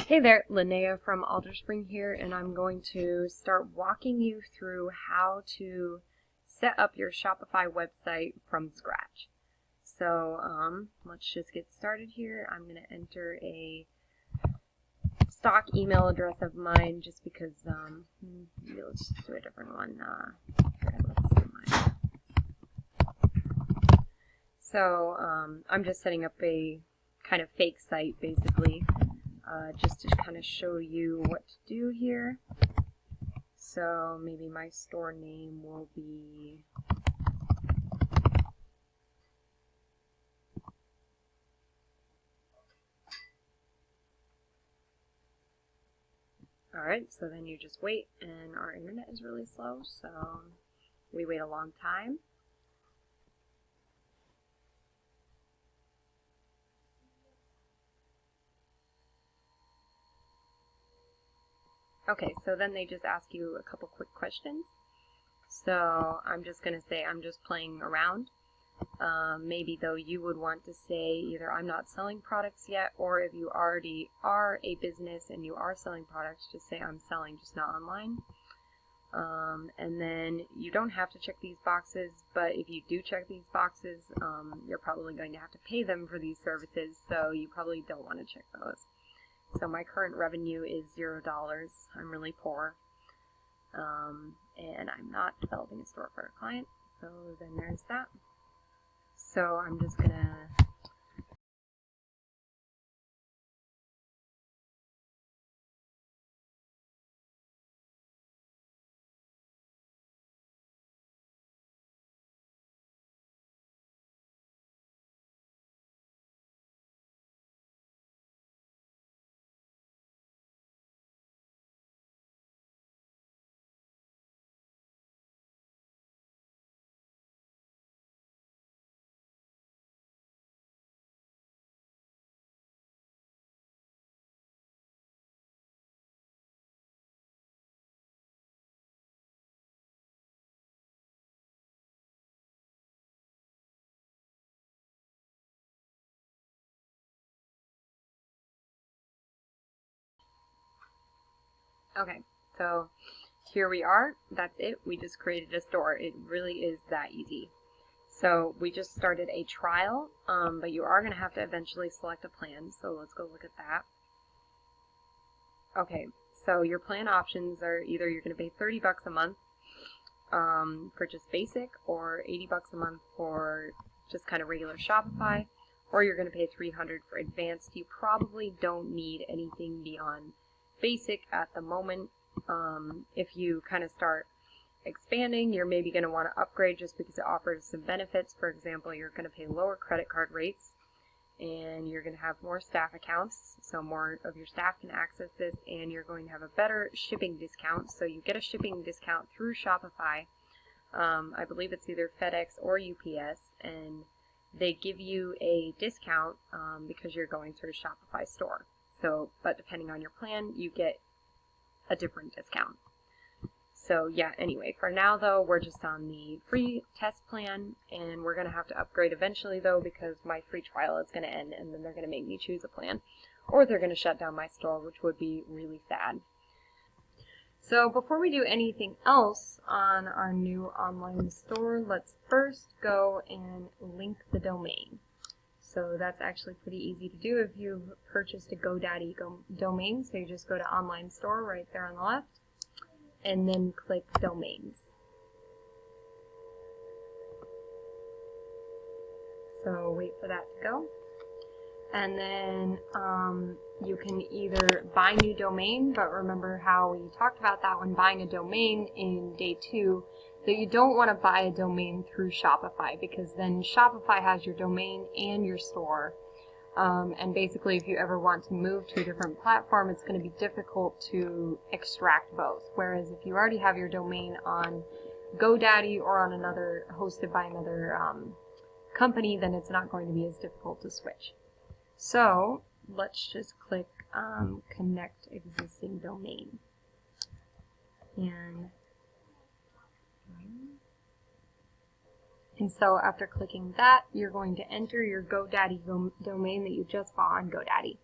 Hey there, Linnaea from Alderspring here, and I'm going to start walking you through how to set up your Shopify website from scratch. So let's just get started here. I'm going to enter a stock email address of mine just because, let's just do a different one. Let's do mine. So I'm just setting up a kind of fake site basically. Just to kind of show you what to do here. So maybe my store name will be alright, so then you just wait, and our internet is really slow, so we wait a long time. Okay, so then they just ask you a couple quick questions. So I'm just going to say I'm just playing around. Maybe though you would want to say either I'm not selling products yet, or if you already are a business and you are selling products, just say I'm selling, just not online. And then you don't have to check these boxes, but if you do check these boxes, you're probably going to have to pay them for these services, so you probably don't want to check those. So my current revenue is $0. I'm really poor. And I'm not developing a store for a client. So then there's that. So I'm just going to okay, so here we are. That's it. We just created a store. It really is that easy. So we just started a trial, but you are going to have to eventually select a plan. So let's go look at that. Okay, so your plan options are either you're going to pay 30 bucks a month for just basic, or 80 bucks a month for just kind of regular Shopify, or you're going to pay 300 for advanced. You probably don't need anything beyond basic at the moment. If you kind of start expanding, you're maybe going to want to upgrade just because it offers some benefits. For example, you're going to pay lower credit card rates, and you're going to have more staff accounts, so more of your staff can access this, and you're going to have a better shipping discount. So you get a shipping discount through Shopify. I believe it's either FedEx or UPS, and they give you a discount because you're going through a Shopify store. So, but depending on your plan, you get a different discount. So yeah, anyway, for now though, we're just on the free test plan, and we're going to have to upgrade eventually though, because my free trial is going to end, and then they're going to make me choose a plan, or they're going to shut down my store, which would be really sad. So before we do anything else on our new online store, let's first go and link the domain. So that's actually pretty easy to do if you've purchased a GoDaddy domain. So you just go to online store right there on the left, and then click domains. So wait for that to go. And then you can either buy new domain, but remember how we talked about that when buying a domain in day 2, that you don't want to buy a domain through Shopify, because then Shopify has your domain and your store. And basically, if you ever want to move to a different platform, it's going to be difficult to extract both. Whereas if you already have your domain on GoDaddy or on another, hosted by another company, then it's not going to be as difficult to switch. So let's just click connect existing domain. And so after clicking that, you're going to enter your GoDaddy domain that you just bought on GoDaddy.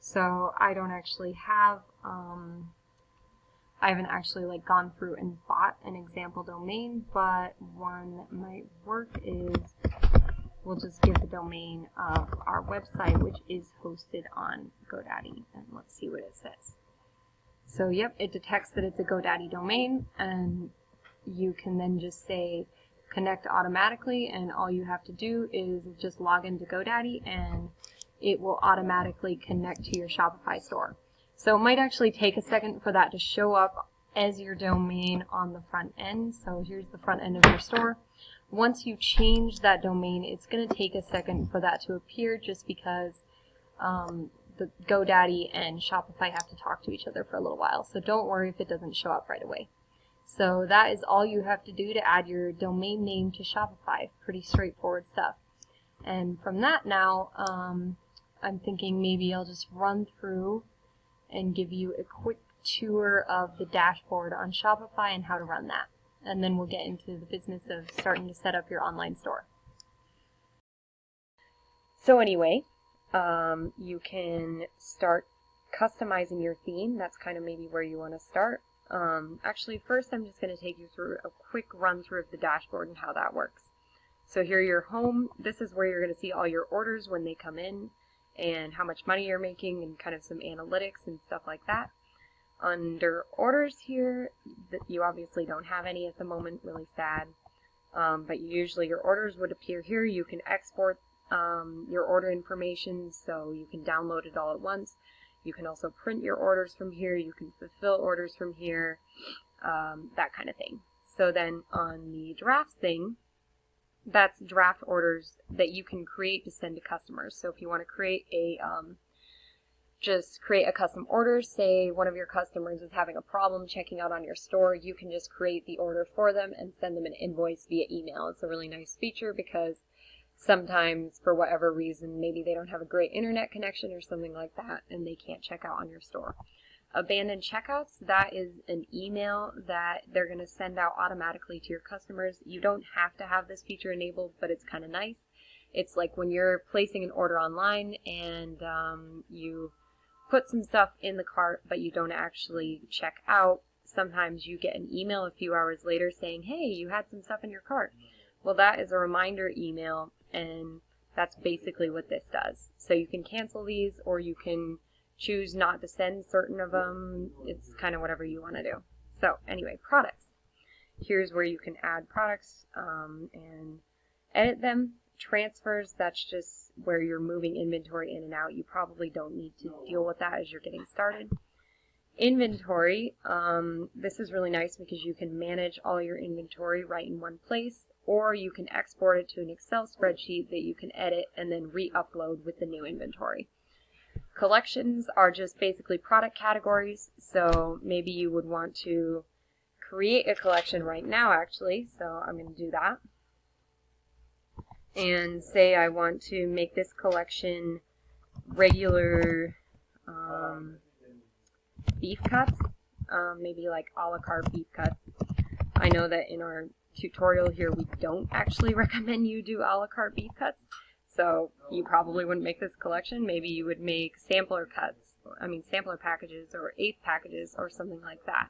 So I don't actually have, I haven't actually like gone through and bought an example domain, but one that might work is we'll just give the domain of our website, which is hosted on GoDaddy, and let's see what it says. So yep, it detects that it's a GoDaddy domain, and you can then just say connect automatically, and all you have to do is just log into GoDaddy and it will automatically connect to your Shopify store. So it might actually take a second for that to show up as your domain on the front end. So here's the front end of your store. Once you change that domain, it's going to take a second for that to appear, just because the GoDaddy and Shopify have to talk to each other for a little while. So don't worry if it doesn't show up right away. So that is all you have to do to add your domain name to Shopify. Pretty straightforward stuff. And from that now, I'm thinking maybe I'll just run through and give you a quick tour of the dashboard on Shopify and how to run that. And then we'll get into the business of starting to set up your online store. So anyway, you can start customizing your theme. That's kind of maybe where you want to start. Actually, first I'm just going to take you through a quick run through of the dashboard and how that works. So here your home, this is where you're going to see all your orders when they come in and how much money you're making and kind of some analytics and stuff like that. Under orders here, you obviously don't have any at the moment, really sad, but usually your orders would appear here. You can export your order information, so you can download it all at once. You can also print your orders from here. You can fulfill orders from here, that kind of thing. So then on the drafts thing, that's draft orders that you can create to send to customers. So if you want to create a just create a custom order, say one of your customers is having a problem checking out on your store, you can just create the order for them and send them an invoice via email. It's a really nice feature because sometimes, for whatever reason, maybe they don't have a great internet connection or something like that, and they can't check out on your store. Abandoned checkouts, that is an email that they're going to send out automatically to your customers. You don't have to have this feature enabled, but it's kind of nice. It's like when you're placing an order online and you put some stuff in the cart, but you don't actually check out. Sometimes you get an email a few hours later saying, hey, you had some stuff in your cart. Well, that is a reminder email, and that's basically what this does. So you can cancel these, or you can choose not to send certain of them. It's kind of whatever you want to do. So anyway, products. Here's where you can add products and edit them. Transfers, that's just where you're moving inventory in and out. You probably don't need to deal with that as you're getting started. Inventory, this is really nice because you can manage all your inventory right in one place, or you can export it to an Excel spreadsheet that you can edit and then re-upload with the new inventory. Collections are just basically product categories, so maybe you would want to create a collection right now actually, so I'm going to do that. And say I want to make this collection regular beef cuts, maybe like a la carte beef cuts. I know that in our tutorial here we don't actually recommend you do a la carte beef cuts, so you probably wouldn't make this collection. Maybe you would make sampler cuts, sampler packages or eighth packages or something like that.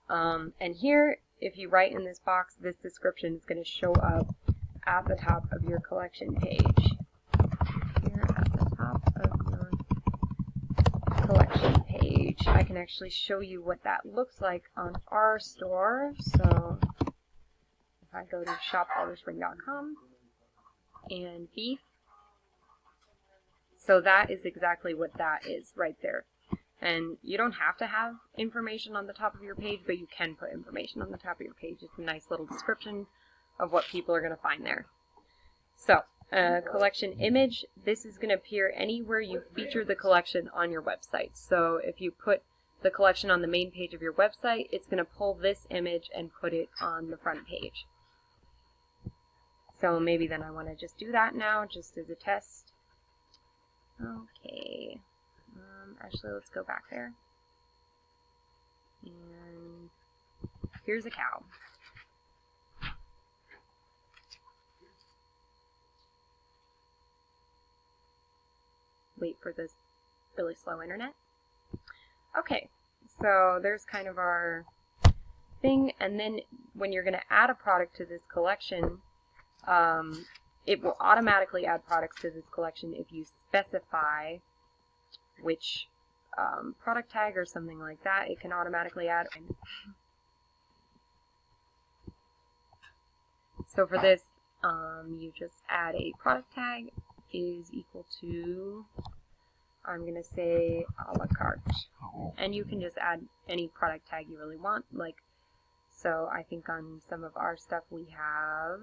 And here, if you write in this box, this description is going to show up at the top of your collection page. Here at the top of your collection page. I can actually show you what that looks like on our store. So if I go to shopalderspring.com and beef, so that is exactly what that is right there. And you don't have to have information on the top of your page, but you can put information on the top of your page. It's a nice little description of what people are going to find there. So, collection image, this is going to appear anywhere you feature the collection on your website. So if you put the collection on the main page of your website, it's going to pull this image and put it on the front page. So maybe then I want to just do that now, just as a test. Okay, actually let's go back there. And here's a cow. Wait for this really slow internet. Okay, so there's kind of our thing, and then when you're going to add a product to this collection, it will automatically add products to this collection if you specify which product tag or something like that. It can automatically add. So for this, you just add a product tag is equal to, I'm going to say a la carte. And you can just add any product tag you really want. Like, so I think on some of our stuff we have,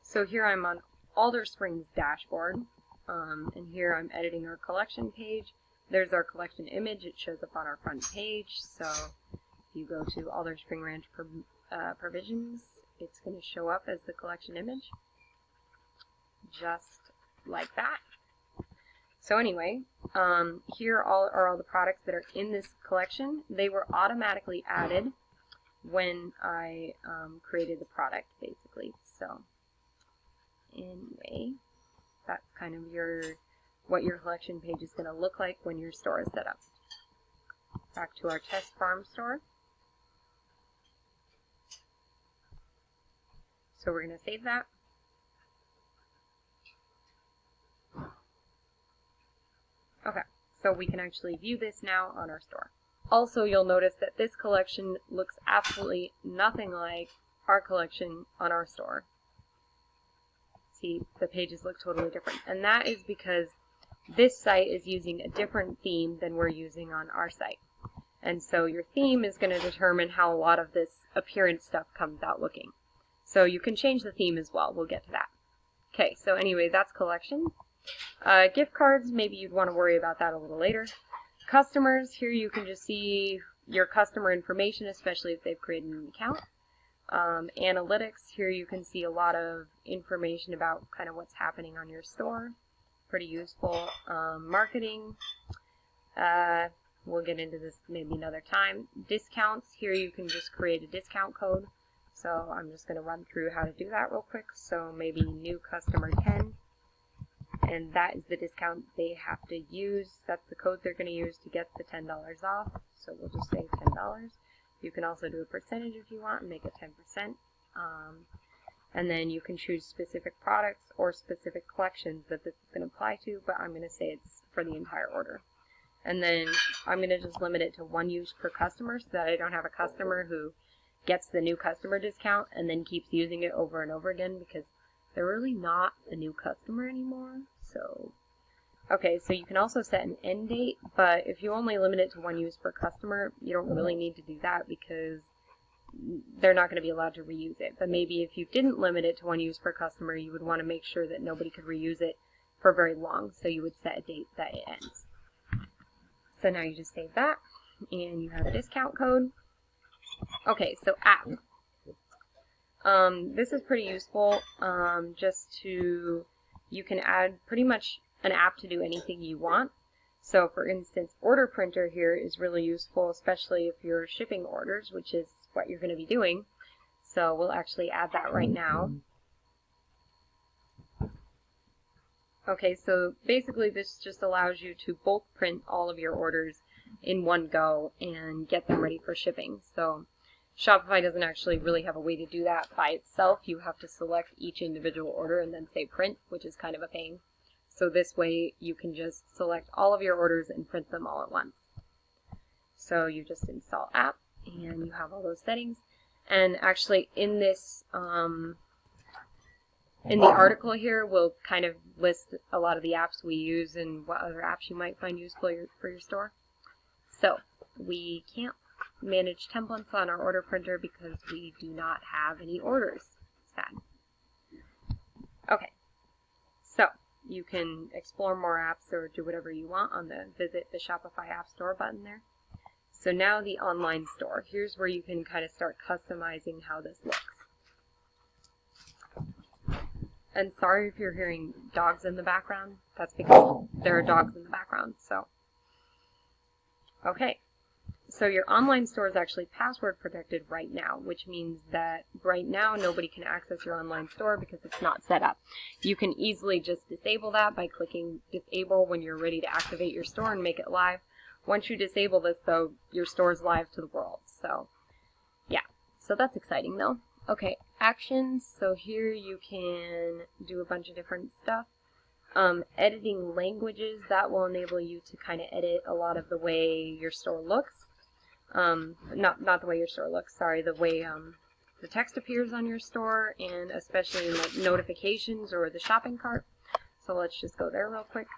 so here I'm on Alder Springs dashboard, and here I'm editing our collection page. There's our collection image. It shows up on our front page. So if you go to Alder Spring Ranch Provisions, it's going to show up as the collection image, just like that. So anyway, here are all the products that are in this collection. They were automatically added when I created the product, basically. So anyway, that's kind of what your collection page is going to look like when your store is set up. Back to our test farm store. So we're going to save that. Okay, so we can actually view this now on our store. Also, you'll notice that this collection looks absolutely nothing like our collection on our store. See, the pages look totally different. And that is because this site is using a different theme than we're using on our site. And so your theme is going to determine how a lot of this appearance stuff comes out looking. So you can change the theme as well. We'll get to that. Okay, so anyway, that's collections. Gift cards, maybe you'd want to worry about that a little later. Customers, here you can just see your customer information, especially if they've created an account. Analytics, here you can see a lot of information about kind of what's happening on your store. Pretty useful. Marketing, we'll get into this maybe another time. Discounts, here you can just create a discount code. So I'm just going to run through how to do that real quick. So maybe new customer 10. And that is the discount they have to use. That's the code they're going to use to get the $10 off. So we'll just say $10. You can also do a percentage if you want and make it 10%. And then you can choose specific products or specific collections that this is going to apply to, but I'm going to say it's for the entire order. And then I'm going to just limit it to 1 use per customer so that I don't have a customer who gets the new customer discount and then keeps using it over and over again, because they're really not a new customer anymore. So, okay, so you can also set an end date, but if you only limit it to 1 use per customer, you don't really need to do that because they're not going to be allowed to reuse it. But maybe if you didn't limit it to 1 use per customer, you would want to make sure that nobody could reuse it for very long. So you would set a date that it ends. So now you just save that, and you have a discount code. Okay, so apps. This is pretty useful, you can add pretty much an app to do anything you want. So for instance, order printer here is really useful, especially if you're shipping orders, which is what you're going to be doing. So we'll actually add that right now. Okay, so basically this just allows you to bulk print all of your orders in one go and get them ready for shipping. So Shopify doesn't actually really have a way to do that by itself. You have to select each individual order and then say print, which is kind of a pain. So this way you can just select all of your orders and print them all at once. So you just install app and you have all those settings. And actually in this, in the article here, we'll kind of list a lot of the apps we use and what other apps you might find useful for your store. So we can't manage templates on our order printer because we do not have any orders. Sad. Okay, so you can explore more apps or do whatever you want on the Visit the Shopify App Store button there. So now the online store. Here's where you can kind of start customizing how this looks. And sorry if you're hearing dogs in the background. That's because there are dogs in the background. So, okay. So your online store is actually password protected right now, which means that right now nobody can access your online store because it's not set up. You can easily just disable that by clicking disable when you're ready to activate your store and make it live. Once you disable this though, your store is live to the world. So yeah, so that's exciting though. Okay, actions. So here you can do a bunch of different stuff. Editing languages, that will enable you to kind of edit a lot of the way your store looks. Not the way your store looks, sorry, the way the text appears on your store, and especially like notifications or the shopping cart. So let's just go there real quick.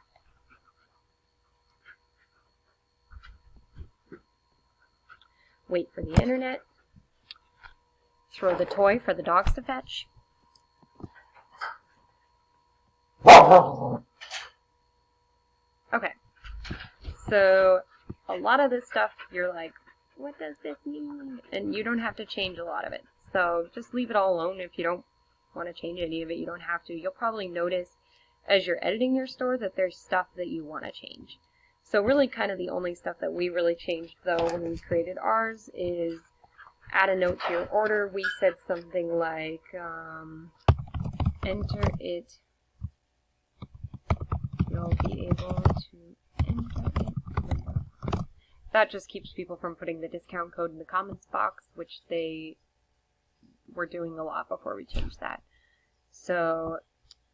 Wait for the internet. Throw the toy for the dogs to fetch. Okay, so a lot of this stuff you're like, what does this mean? And you don't have to change a lot of it. So just leave it all alone. If you don't want to change any of it, you don't have to. You'll probably notice as you're editing your store that there's stuff that you want to change. So really kind of the only stuff that we really changed though when we created ours is add a note to your order. We said something like enter it. You'll be able to enter it. That just keeps people from putting the discount code in the comments box, which they were doing a lot before we changed that. So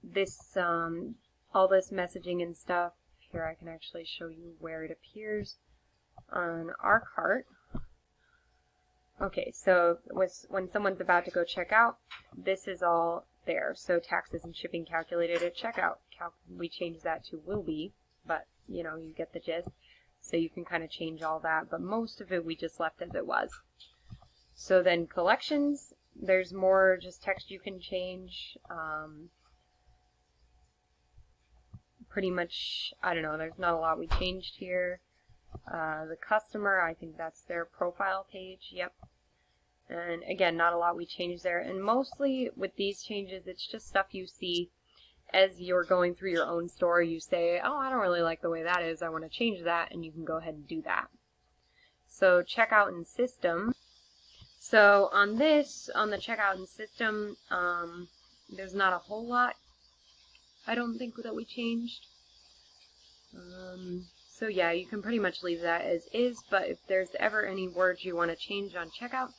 this, all this messaging and stuff, here I can actually show you where it appears on our cart. Okay, so when someone's about to go check out, this is all there. So taxes and shipping calculated at checkout. We changed that to will be, but you know, you get the gist. So you can kind of change all that, but most of it we just left as it was. So then collections, there's more just text you can change. Pretty much, I don't know, there's not a lot we changed here. The customer, I think that's their profile page, yep. And again, not a lot we changed there. And mostly with these changes, it's just stuff you see as you're going through your own store. You say, oh, I don't really like the way that is, I want to change that, and you can go ahead and do that. So checkout and system. So on this, on the checkout and system, there's not a whole lot, I don't think, that we changed. So yeah, you can pretty much leave that as is, but if there's ever any words you want to change on checkout,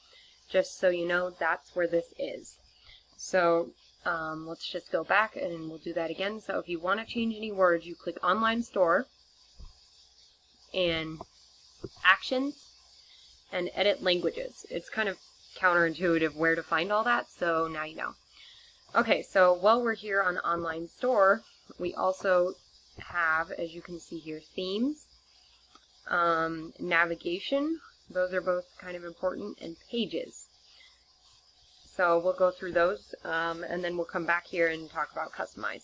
just so you know, that's where this is. So let's just go back and we'll do that again. So if you want to change any words, you click Online Store and Actions and Edit Languages. It's kind of counterintuitive where to find all that, so now you know. Okay, so while we're here on Online Store, we also have, as you can see here, themes, navigation, those are both kind of important, and pages. So we'll go through those, and then we'll come back here and talk about customize.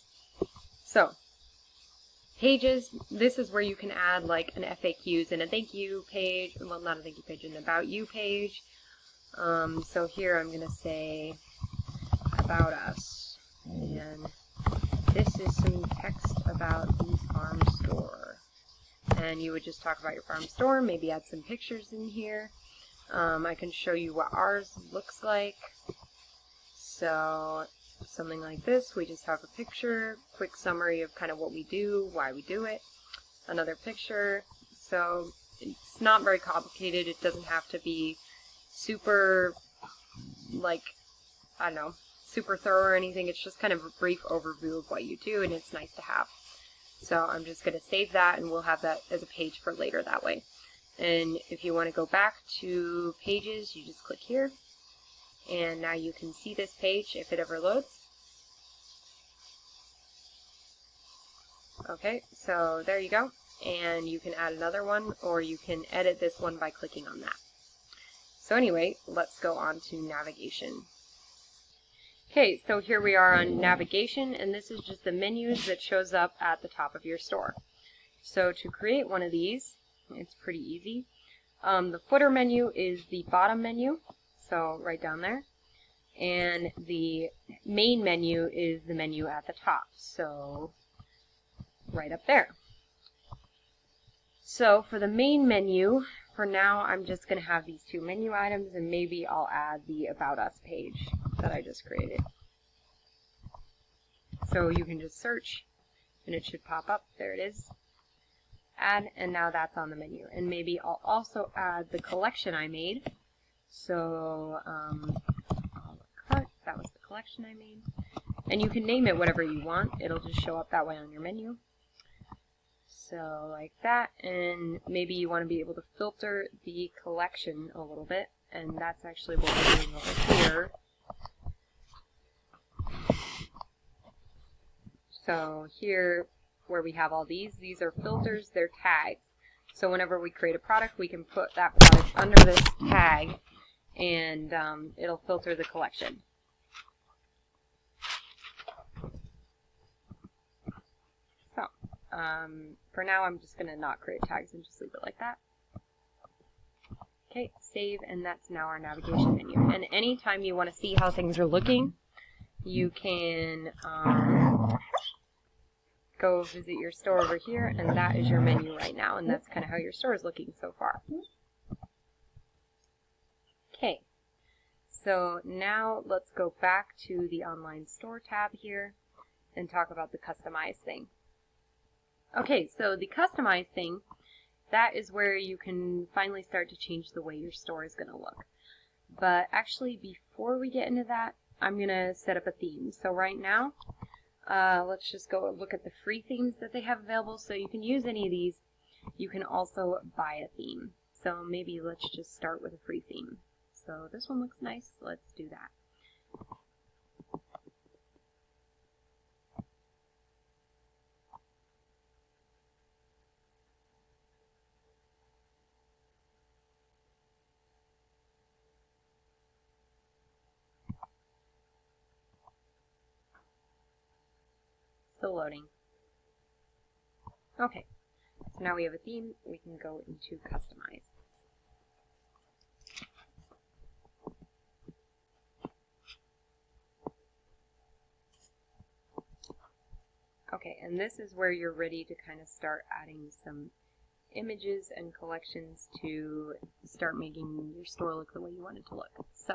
So, pages, this is where you can add like an FAQs and a thank you page, well, not a thank you page, an about you page. So here I'm going to say about us, and this is some text about the farm store. And you would just talk about your farm store, maybe add some pictures in here. I can show you what ours looks like. So something like this, we just have a picture, quick summary of kind of what we do, why we do it, another picture. So it's not very complicated. It doesn't have to be super, like, I don't know, super thorough or anything. It's just kind of a brief overview of what you do, and it's nice to have. So I'm just going to save that, and we'll have that as a page for later that way. And if you want to go back to pages, you just click here. And now you can see this page if it ever loads. Okay, so there you go. And you can add another one, or you can edit this one by clicking on that. So anyway, let's go on to navigation. Okay, so here we are on navigation, and this is just the menus that shows up at the top of your store. So to create one of these, it's pretty easy. The footer menu is the bottom menu, so right down there. And the main menu is the menu at the top, so right up there. So for the main menu, for now, I'm just going to have these 2 menu items, and maybe I'll add the About Us page that I just created. So you can just search, and it should pop up. There it is. Add, and now that's on the menu. And maybe I'll also add the collection I made. So, cart, that was the collection I made. And you can name it whatever you want. It'll just show up that way on your menu. So like that, and maybe you want to be able to filter the collection a little bit, and that's actually what we're doing over here. So here, where we have all these are filters, they're tags. So whenever we create a product, we can put that product under this tag, and it'll filter the collection. So, for now, I'm just going to not create tags and just leave it like that. Okay, save, and that's now our navigation menu. And anytime you want to see how things are looking, you can go visit your store over here, and that is your menu right now, and that's kind of how your store is looking so far. Okay, so now let's go back to the online store tab here and talk about the customize thing. Okay, so the customize thing, that is where you can finally start to change the way your store is going to look. But actually, before we get into that, I'm going to set up a theme. So right now, let's just go look at the free themes that they have available. So you can use any of these. You can also buy a theme. So maybe let's just start with a free theme. So this one looks nice. Let's do that. Still loading. Okay, so now we have a theme. We can go into customize. Okay, and this is where you're ready to kind of start adding some images and collections to start making your store look the way you want it to look. So,